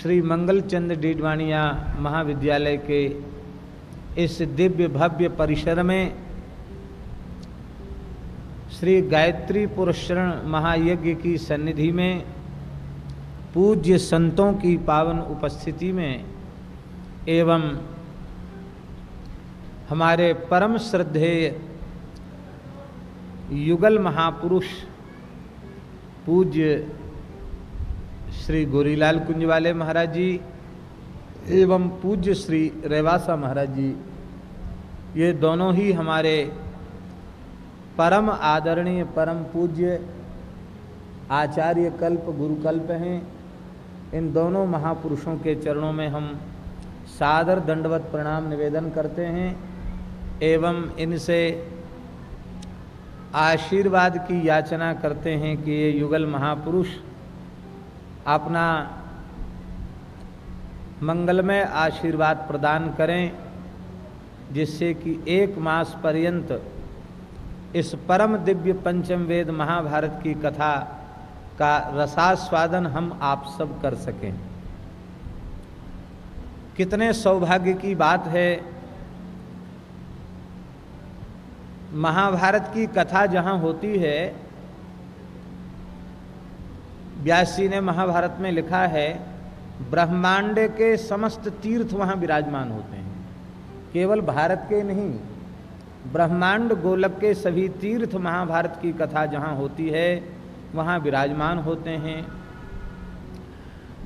श्री मंगलचंद डीडवाणिया महाविद्यालय के इस दिव्य भव्य परिसर में श्री गायत्री पुरस्करण महायज्ञ की सन्निधि में पूज्य संतों की पावन उपस्थिति में एवं हमारे परम श्रद्धेय युगल महापुरुष पूज्य श्री गोरीलाल कुंजवाले महाराज जी एवं पूज्य श्री रेवासा महाराज जी, ये दोनों ही हमारे परम आदरणीय परम पूज्य आचार्य कल्प गुरुकल्प हैं। इन दोनों महापुरुषों के चरणों में हम सादर दंडवत प्रणाम निवेदन करते हैं एवं इनसे आशीर्वाद की याचना करते हैं कि ये युगल महापुरुष अपना मंगलमय आशीर्वाद प्रदान करें, जिससे कि 1 मास पर्यंत इस परम दिव्य पंचम वेद महाभारत की कथा का रसास्वादन हम आप सब कर सकें। कितने सौभाग्य की बात है, महाभारत की कथा जहाँ होती है, व्यास जी ने महाभारत में लिखा है ब्रह्मांड के समस्त तीर्थ वहाँ विराजमान होते हैं। केवल भारत के नहीं, ब्रह्मांड गोलक के सभी तीर्थ महाभारत की कथा जहाँ होती है वहाँ विराजमान होते हैं।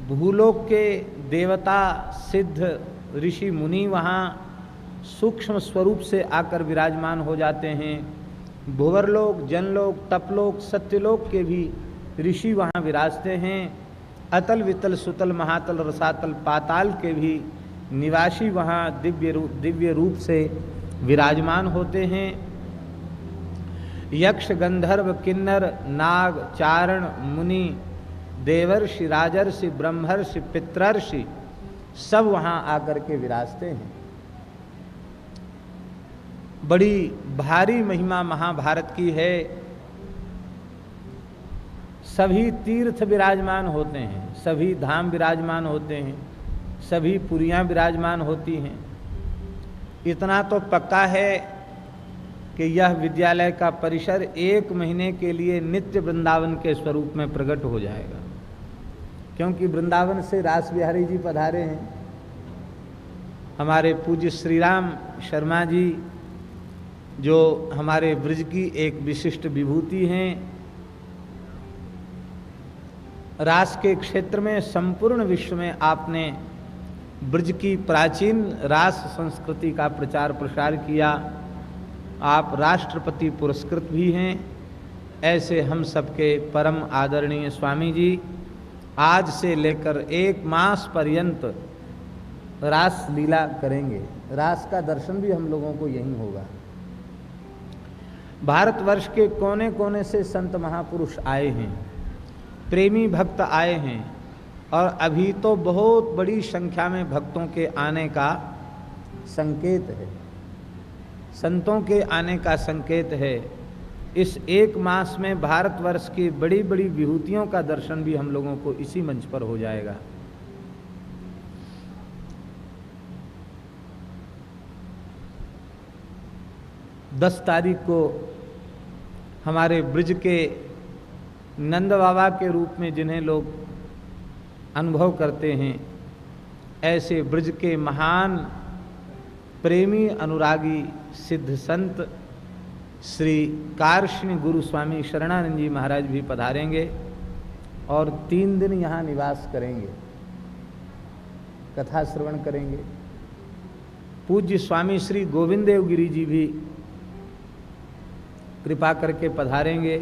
भूलोक के देवता सिद्ध ऋषि मुनि वहाँ सूक्ष्म स्वरूप से आकर विराजमान हो जाते हैं। भुवरलोक, जनलोक, तपलोक, सत्यलोक के भी ऋषि वहाँ विराजते हैं। अतल वितल सुतल महातल रसातल पाताल के भी निवासी वहाँ दिव्य रूप से विराजमान होते हैं। यक्ष गंधर्व किन्नर नाग चारण मुनि देवर्षि राजर्षि ब्रह्मर्षि पितृर्षि सब वहाँ आकर के विराजते हैं। बड़ी भारी महिमा महाभारत की है। सभी तीर्थ विराजमान होते हैं, सभी धाम विराजमान होते हैं, सभी पुरियां विराजमान होती हैं। इतना तो पक्का है कि यह विद्यालय का परिसर 1 महीने के लिए नित्य वृंदावन के स्वरूप में प्रकट हो जाएगा, क्योंकि वृंदावन से रास बिहारी जी पधारे हैं। हमारे पूज्य श्री राम शर्मा जी जो हमारे ब्रज की एक विशिष्ट विभूति हैं। रास के क्षेत्र में संपूर्ण विश्व में आपने ब्रज की प्राचीन रास संस्कृति का प्रचार प्रसार किया। आप राष्ट्रपति पुरस्कृत भी हैं। ऐसे हम सबके परम आदरणीय स्वामी जी आज से लेकर 1 मास पर्यंत रास लीला करेंगे। रास का दर्शन भी हम लोगों को यहीं होगा। भारतवर्ष के कोने कोने से संत महापुरुष आए हैं, प्रेमी भक्त आए हैं, और अभी तो बहुत बड़ी संख्या में भक्तों के आने का संकेत है, संतों के आने का संकेत है। इस 1 मास में भारतवर्ष की बड़ी बड़ी विभूतियों का दर्शन भी हम लोगों को इसी मंच पर हो जाएगा। दस तारीख को हमारे ब्रज के नंद बाबा के रूप में जिन्हें लोग अनुभव करते हैं, ऐसे ब्रज के महान प्रेमी अनुरागी सिद्ध संत श्री कारश्नी गुरु स्वामी शरणानंद जी महाराज भी पधारेंगे और 3 दिन यहाँ निवास करेंगे, कथा श्रवण करेंगे। पूज्य स्वामी श्री गोविंद देव गिरी जी भी कृपा करके पधारेंगे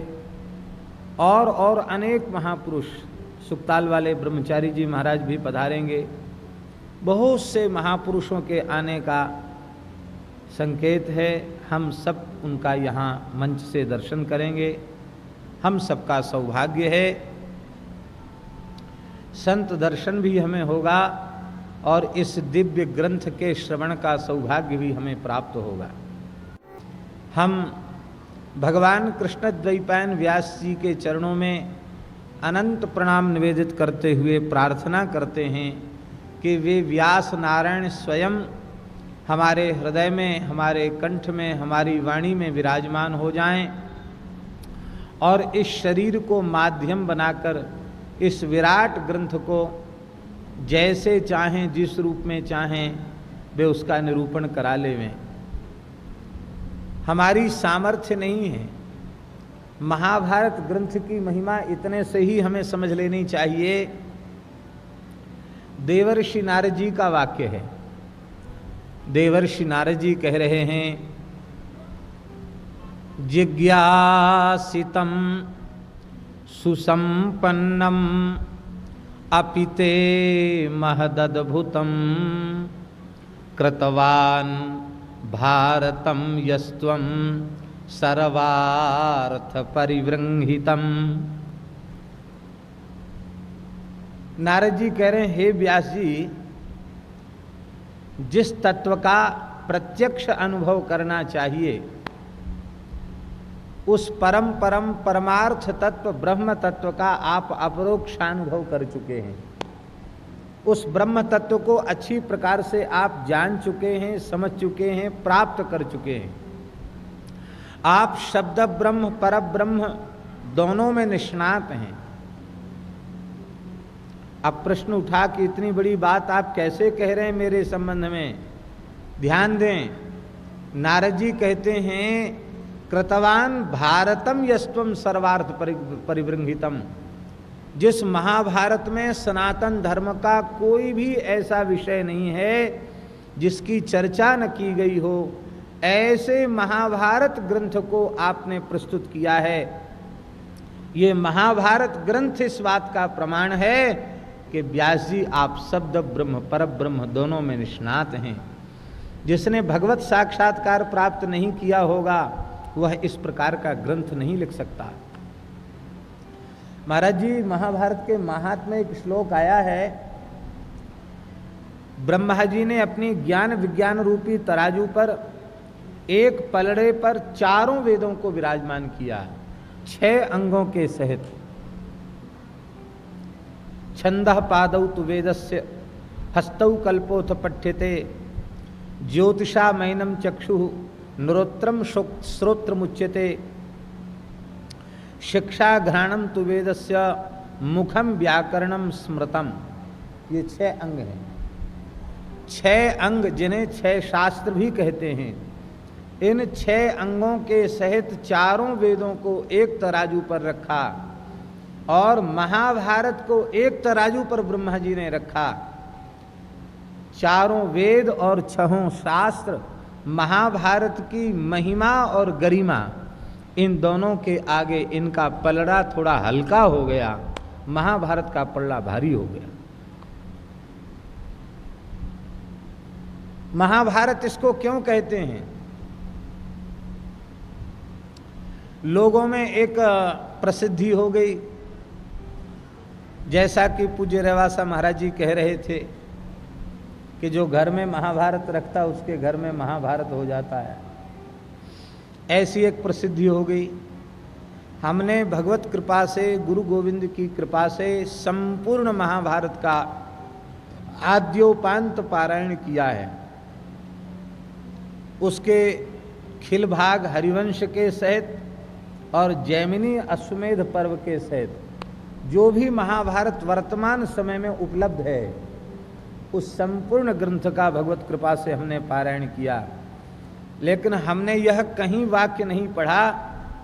और अनेक महापुरुष सुखताल वाले ब्रह्मचारी जी महाराज भी पधारेंगे। बहुत से महापुरुषों के आने का संकेत है। हम सब उनका यहाँ मंच से दर्शन करेंगे। हम सबका सौभाग्य है। संत दर्शन भी हमें होगा और इस दिव्य ग्रंथ के श्रवण का सौभाग्य भी हमें प्राप्त होगा। हम भगवान कृष्ण द्वैपायन व्यास जी के चरणों में अनंत प्रणाम निवेदित करते हुए प्रार्थना करते हैं कि वे व्यास नारायण स्वयं हमारे हृदय में, हमारे कंठ में, हमारी वाणी में विराजमान हो जाएं और इस शरीर को माध्यम बनाकर इस विराट ग्रंथ को जैसे चाहें, जिस रूप में चाहें, वे उसका निरूपण करा लेवें। हमारी सामर्थ्य नहीं है। महाभारत ग्रंथ की महिमा इतने से ही हमें समझ लेनी चाहिए। देवर्षि नारद जी का वाक्य है। देवर्षि नारद जी कह रहे हैं, जिज्ञासितम सुसंपन्नम अपिते महदद्भुतम कृतवान भारतम यस्त्वं सर्वार्थ परिवृंहितम। नारद जी कह रहे हैं, हे व्यास जी, जिस तत्व का प्रत्यक्ष अनुभव करना चाहिए उस परम परमार्थ तत्व ब्रह्म तत्व का आप अपरोक्षानुभव कर चुके हैं। उस ब्रह्म तत्व को अच्छी प्रकार से आप जान चुके हैं, समझ चुके हैं, प्राप्त कर चुके हैं। आप शब्द ब्रह्म पर ब्रह्म दोनों में निष्णात हैं। अब प्रश्न उठा कि इतनी बड़ी बात आप कैसे कह रहे हैं मेरे संबंध में? ध्यान दें, नारद जी कहते हैं, कृतवान भारतम यस्त्वं सर्वार्थ परिवृंहितम। जिस महाभारत में सनातन धर्म का कोई भी ऐसा विषय नहीं है जिसकी चर्चा न की गई हो, ऐसे महाभारत ग्रंथ को आपने प्रस्तुत किया है। ये महाभारत ग्रंथ इस बात का प्रमाण है कि व्यास जी आप शब्द ब्रह्म पर ब्रह्म दोनों में निष्णात हैं। जिसने भगवत साक्षात्कार प्राप्त नहीं किया होगा वह इस प्रकार का ग्रंथ नहीं लिख सकता। महाराज जी, महाभारत के महात्म्य में एक श्लोक आया है, ब्रह्मा जी ने अपनी ज्ञान विज्ञान रूपी तराजू पर एक पलड़े पर चारों वेदों को विराजमान किया, 6 अंगों के सहित। छंदः पादौ तु वेदस्य हस्तौ कल्पोथ पठ्यते ज्योतिषा मैनम चक्षुः नरोत्रम श्रोत्रमुच्यते शिक्षा घ्राणम तु वेदस्य मुखम व्याकरणम स्मृतम। ये 6 अंग हैं। 6 अंग जिन्हें 6 शास्त्र भी कहते हैं। इन 6 अंगों के सहित चारों वेदों को एक तराजू पर रखा और महाभारत को एक तराजू पर ब्रह्मा जी ने रखा। चारों वेद और 6 शास्त्र, महाभारत की महिमा और गरिमा, इन दोनों के आगे इनका पलड़ा थोड़ा हल्का हो गया, महाभारत का पलड़ा भारी हो गया। महाभारत इसको क्यों कहते हैं? लोगों में एक प्रसिद्धि हो गई, जैसा कि पूज्य रेवासा महाराज जी कह रहे थे कि जो घर में महाभारत रखता उसके घर में महाभारत हो जाता है। ऐसी एक प्रसिद्धि हो गई। हमने भगवत कृपा से, गुरु गोविंद की कृपा से संपूर्ण महाभारत का आद्योपांत पारायण किया है। उसके खिल भाग हरिवंश के सहित और जैमिनी अश्वमेध पर्व के सहित जो भी महाभारत वर्तमान समय में उपलब्ध है, उस संपूर्ण ग्रंथ का भगवत कृपा से हमने पारायण किया। लेकिन हमने यह कहीं वाक्य नहीं पढ़ा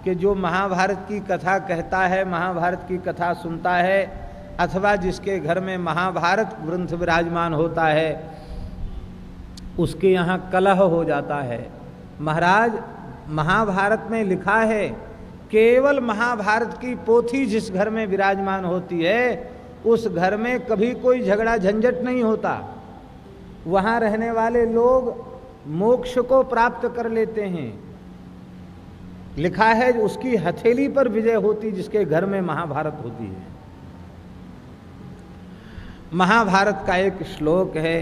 कि जो महाभारत की कथा कहता है, महाभारत की कथा सुनता है, अथवा जिसके घर में महाभारत ग्रंथ विराजमान होता है, उसके यहाँ कलह हो जाता है। महाराज, महाभारत में लिखा है केवल महाभारत की पोथी जिस घर में विराजमान होती है उस घर में कभी कोई झगड़ा झंझट नहीं होता। वहाँ रहने वाले लोग मोक्ष को प्राप्त कर लेते हैं। लिखा है उसकी हथेली पर विजय होती जिसके घर में महाभारत होती है। महाभारत का एक श्लोक है,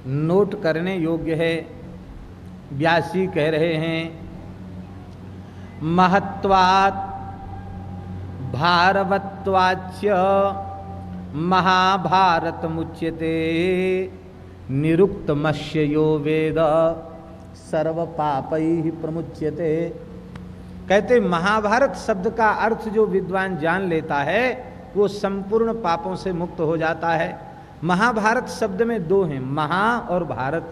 नोट करने योग्य है। व्यास जी कह रहे हैं, महत्वात् भारवत्वाच्य महाभारत मुच्यते निरुक्तमस्य यो वेद सर्व पापैः प्रमुच्यते। कहते महाभारत शब्द का अर्थ जो विद्वान जान लेता है वो संपूर्ण पापों से मुक्त हो जाता है। महाभारत शब्द में दो हैं, महा और भारत।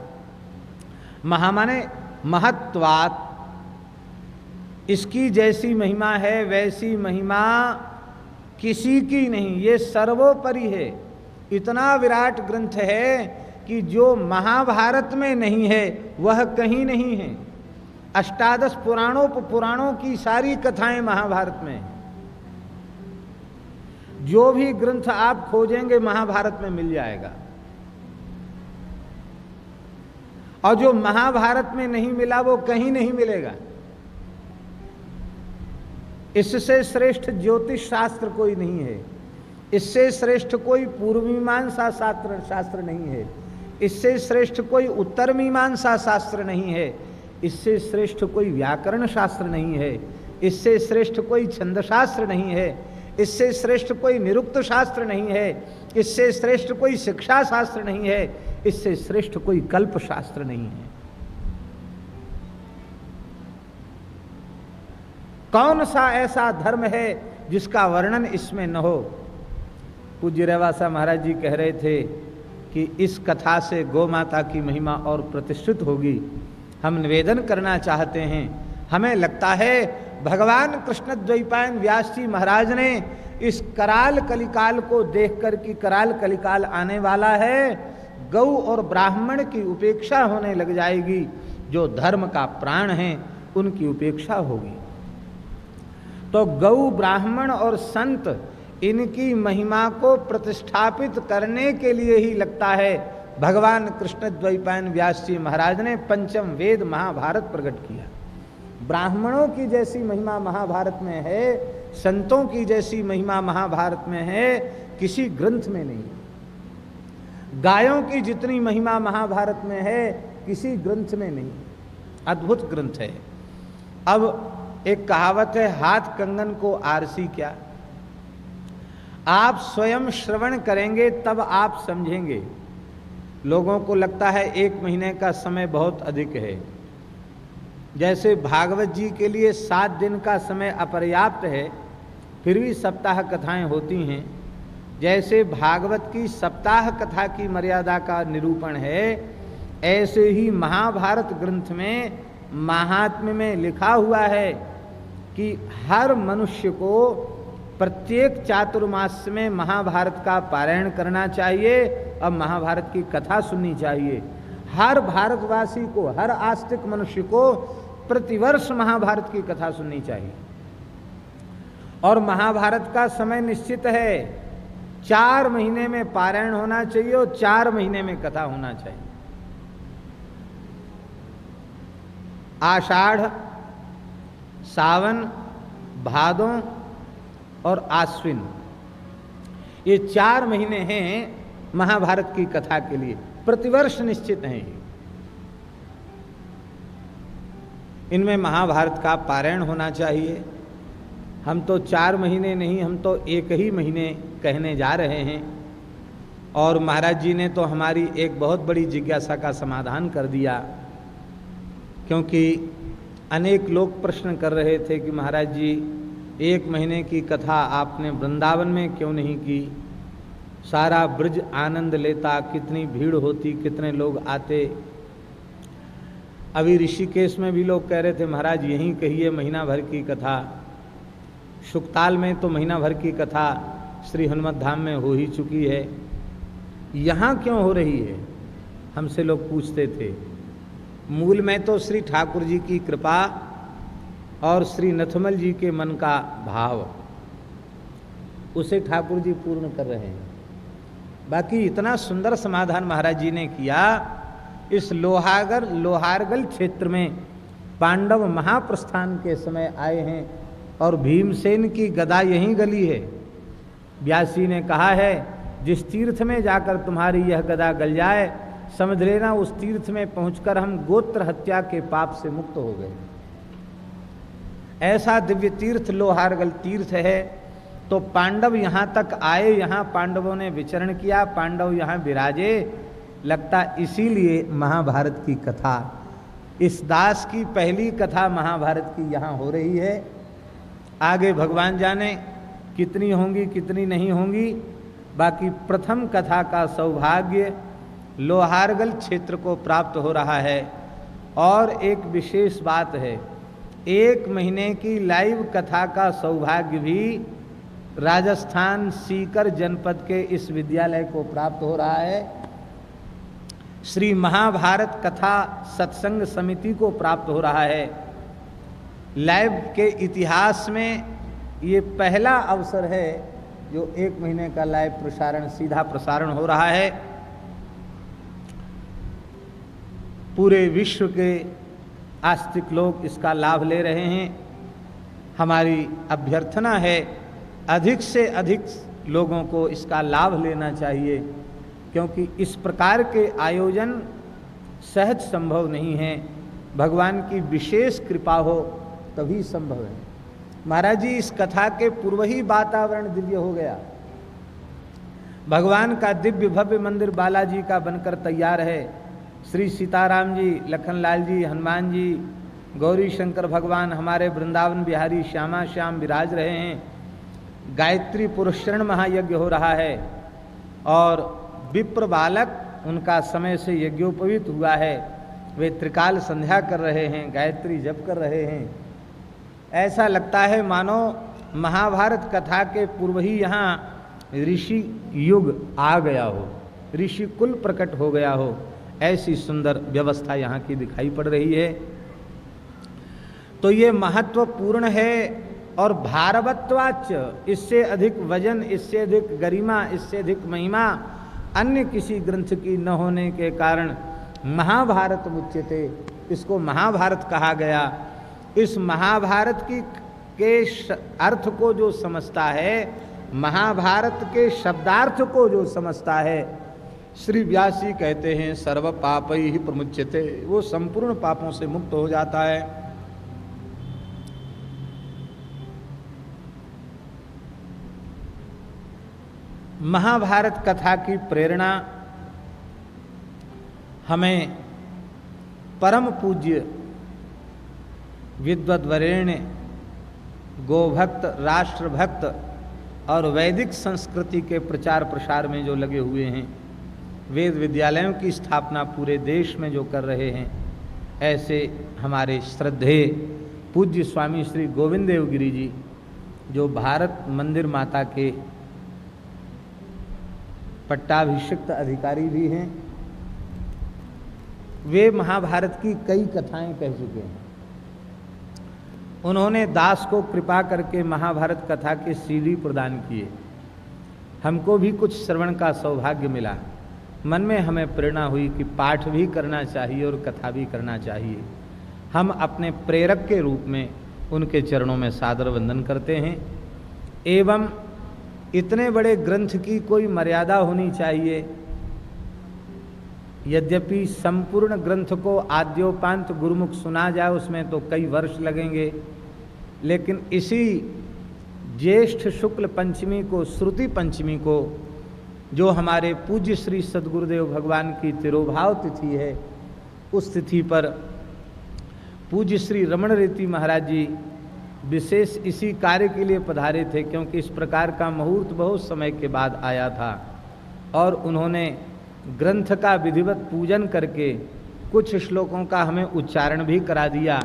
महा माने महत्वात्, इसकी जैसी महिमा है वैसी महिमा किसी की नहीं, ये सर्वोपरि है। इतना विराट ग्रंथ है कि जो महाभारत में नहीं है वह कहीं नहीं है। अष्टादश पुराणों की सारी कथाएं महाभारत में हैं। जो भी ग्रंथ आप खोजेंगे महाभारत में मिल जाएगा, और जो महाभारत में नहीं मिला वो कहीं नहीं मिलेगा। इससे श्रेष्ठ ज्योतिष शास्त्र कोई नहीं है, इससे श्रेष्ठ कोई पूर्व मीमांसा शास्त्र नहीं है, इससे श्रेष्ठ कोई उत्तर मीमांसा शास्त्र नहीं है, इससे श्रेष्ठ कोई व्याकरण शास्त्र नहीं है, इससे श्रेष्ठ कोई छंद शास्त्र नहीं है, इससे श्रेष्ठ कोई निरुक्त शास्त्र नहीं है, इससे श्रेष्ठ कोई शिक्षा शास्त्र नहीं है, इससे श्रेष्ठ कोई कल्प शास्त्र नहीं है। कौन सा ऐसा धर्म है जिसका वर्णन इसमें न हो। पूज्य रेवासा महाराज जी कह रहे थे कि इस कथा से गौ माता की महिमा और प्रतिष्ठित होगी। हम निवेदन करना चाहते हैं, हमें लगता है भगवान कृष्ण द्वैपायन व्यास जी महाराज ने इस कराल कलिकाल को देखकर कि कराल कलिकाल आने वाला है, गौ और ब्राह्मण की उपेक्षा होने लग जाएगी, जो धर्म का प्राण है उनकी उपेक्षा होगी। तो गौ ब्राह्मण और संत इनकी महिमा को प्रतिष्ठापित करने के लिए ही लगता है भगवान कृष्ण द्वैपायन व्यास जी महाराज ने पंचम वेद महाभारत प्रकट किया। ब्राह्मणों की जैसी महिमा महाभारत में है, संतों की जैसी महिमा महाभारत में है, किसी ग्रंथ में नहीं। गायों की जितनी महिमा महाभारत में है किसी ग्रंथ में नहीं। अद्भुत ग्रंथ है। अब एक कहावत है, हाथ कंगन को आरसी क्या। आप स्वयं श्रवण करेंगे तब आप समझेंगे। लोगों को लगता है 1 महीने का समय बहुत अधिक है, जैसे भागवत जी के लिए 7 दिन का समय अपर्याप्त है फिर भी सप्ताह कथाएं होती हैं, जैसे भागवत की सप्ताह कथा की मर्यादा का निरूपण है, ऐसे ही महाभारत ग्रंथ में महात्म्य में लिखा हुआ है कि हर मनुष्य को प्रत्येक चातुर्मास में महाभारत का पारायण करना चाहिए और महाभारत की कथा सुननी चाहिए। हर भारतवासी को, हर आस्तिक मनुष्य को प्रतिवर्ष महाभारत की कथा सुननी चाहिए। और महाभारत का समय निश्चित है, 4 महीने में पारायण होना चाहिए और 4 महीने में कथा होना चाहिए। आषाढ़, सावन, भादों और आश्विन, ये 4 महीने हैं महाभारत की कथा के लिए, प्रतिवर्ष निश्चित हैं। इनमें महाभारत का पारायण होना चाहिए। हम तो 4 महीने नहीं, हम तो 1 ही महीने कहने जा रहे हैं। और महाराज जी ने तो हमारी एक बहुत बड़ी जिज्ञासा का समाधान कर दिया, क्योंकि अनेक लोग प्रश्न कर रहे थे कि महाराज जी 1 महीने की कथा आपने वृंदावन में क्यों नहीं की, सारा ब्रज आनंद लेता, कितनी भीड़ होती, कितने लोग आते। अभी ऋषिकेश में भी लोग कह रहे थे महाराज यहीं कहिए महीना भर की कथा। शुकताल में तो महीना भर की कथा श्री हनुमत धाम में हो ही चुकी है, यहाँ क्यों हो रही है, हमसे लोग पूछते थे। मूल में तो श्री ठाकुर जी की कृपा और श्री नथमल जी के मन का भाव, उसे ठाकुर जी पूर्ण कर रहे हैं। बाकी इतना सुंदर समाधान महाराज जी ने किया। इस लोहारगल क्षेत्र में पांडव महाप्रस्थान के समय आए हैं और भीमसेन की गदा यहीं गली है। व्यास जी ने कहा है जिस तीर्थ में जाकर तुम्हारी यह गदा गल जाए, समझ लेना उस तीर्थ में पहुंचकर हम गोत्र हत्या के पाप से मुक्त हो गए। ऐसा दिव्य तीर्थ लोहारगल तीर्थ है। तो पांडव यहाँ तक आए, यहाँ पांडवों ने विचरण किया, पांडव यहाँ विराजे, लगता इसीलिए महाभारत की कथा, इस दास की पहली कथा महाभारत की यहाँ हो रही है। आगे भगवान जाने कितनी होंगी कितनी नहीं होंगी। बाकी प्रथम कथा का सौभाग्य लोहारगल क्षेत्र को प्राप्त हो रहा है। और एक विशेष बात है, 1 महीने की लाइव कथा का सौभाग्य भी राजस्थान सीकर जनपद के इस विद्यालय को प्राप्त हो रहा है। श्री महाभारत कथा सत्संग समिति को प्राप्त हो रहा है। लाइव के इतिहास में ये पहला अवसर है जो 1 महीने का लाइव प्रसारण, सीधा प्रसारण हो रहा है। पूरे विश्व के आस्तिक लोग इसका लाभ ले रहे हैं। हमारी अभ्यर्थना है अधिक से अधिक लोगों को इसका लाभ लेना चाहिए, क्योंकि इस प्रकार के आयोजन सहज संभव नहीं है, भगवान की विशेष कृपा हो तभी संभव है। महाराज जी, इस कथा के पूर्व ही वातावरण दिव्य हो गया। भगवान का दिव्य भव्य मंदिर बालाजी का बनकर तैयार है। श्री सीताराम जी, लखनलाल जी, हनुमान जी, गौरी शंकर भगवान, हमारे वृंदावन बिहारी श्यामा श्याम विराज रहे हैं। गायत्री पुरस्करण महायज्ञ हो रहा है और विप्र बालक उनका समय से यज्ञोपवीत हुआ है। वे त्रिकाल संध्या कर रहे हैं, गायत्री जप कर रहे हैं। ऐसा लगता है मानो महाभारत कथा के पूर्व ही यहाँ ऋषि युग आ गया हो, ऋषि कुल प्रकट हो गया हो। ऐसी सुंदर व्यवस्था यहाँ की दिखाई पड़ रही है। तो ये महत्वपूर्ण है और भारवत्वाच्य, इससे अधिक वजन, इससे अधिक गरिमा, इससे अधिक महिमा अन्य किसी ग्रंथ की न होने के कारण महाभारत मुच्यते, इसको महाभारत कहा गया। इस महाभारत की के अर्थ को जो समझता है, महाभारत के शब्दार्थ को जो समझता है, श्री व्यास जी कहते हैं सर्व पापै ही प्रमुच्यते, वो संपूर्ण पापों से मुक्त हो जाता है। महाभारत कथा की प्रेरणा हमें परम पूज्य विद्वद्वरेण्य गोभक्त, राष्ट्रभक्त और वैदिक संस्कृति के प्रचार प्रसार में जो लगे हुए हैं, वेद विद्यालयों की स्थापना पूरे देश में जो कर रहे हैं, ऐसे हमारे श्रद्धेय पूज्य स्वामी श्री गोविंद देव गिरी जी, जो भारत मंदिर माता के पट्टाभिषिक्त अधिकारी भी हैं, वे महाभारत की कई कथाएं कह चुके हैं। उन्होंने दास को कृपा करके महाभारत कथा के सीडी प्रदान किए। हमको भी कुछ श्रवण का सौभाग्य मिला। मन में हमें प्रेरणा हुई कि पाठ भी करना चाहिए और कथा भी करना चाहिए। हम अपने प्रेरक के रूप में उनके चरणों में सादर वंदन करते हैं। एवं इतने बड़े ग्रंथ की कोई मर्यादा होनी चाहिए। यद्यपि संपूर्ण ग्रंथ को आद्योपांत गुरुमुख सुना जाए उसमें तो कई वर्ष लगेंगे, लेकिन इसी ज्येष्ठ शुक्ल पंचमी को, श्रुति पंचमी को, जो हमारे पूज्य श्री सद्गुरुदेव भगवान की तिरोभाव तिथि है, उस तिथि पर पूज्य श्री रमण रीति महाराज जी विशेष इसी कार्य के लिए पधारे थे, क्योंकि इस प्रकार का मुहूर्त बहुत समय के बाद आया था और उन्होंने ग्रंथ का विधिवत पूजन करके कुछ श्लोकों का हमें उच्चारण भी करा दिया।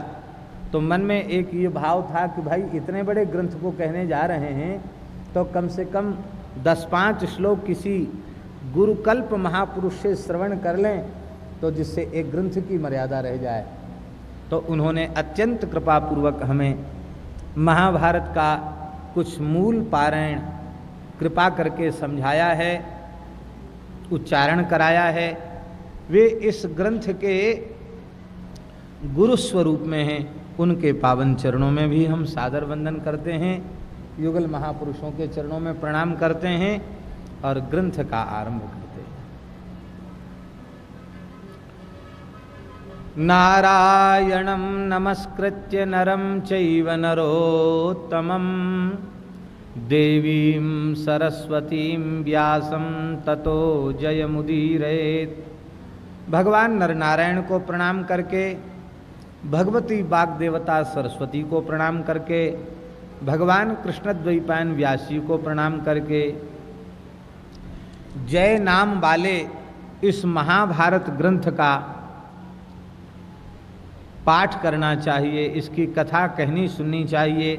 तो मन में एक ये भाव था कि भाई इतने बड़े ग्रंथ को कहने जा रहे हैं तो कम से कम 10-5 श्लोक किसी गुरुकल्प महापुरुष से श्रवण कर लें, तो जिससे एक ग्रंथ की मर्यादा रह जाए। तो उन्होंने अत्यंत कृपापूर्वक हमें महाभारत का कुछ मूल पारायण कृपा करके समझाया है, उच्चारण कराया है। वे इस ग्रंथ के गुरु स्वरूप में हैं। उनके पावन चरणों में भी हम सादर वंदन करते हैं, युगल महापुरुषों के चरणों में प्रणाम करते हैं और ग्रंथ का आरंभ करते हैं। नारायणं नमस्कृत्य नरं चैव नरोत्तमं देवीं सरस्वतीं व्यासं ततो जयमुदीरयेत्। भगवान नरनारायण को प्रणाम करके, भगवती वाग देवता सरस्वती को प्रणाम करके, भगवान कृष्णद्वैपायन व्यास जी को प्रणाम करके, जय नाम वाले इस महाभारत ग्रंथ का पाठ करना चाहिए, इसकी कथा कहनी सुननी चाहिए।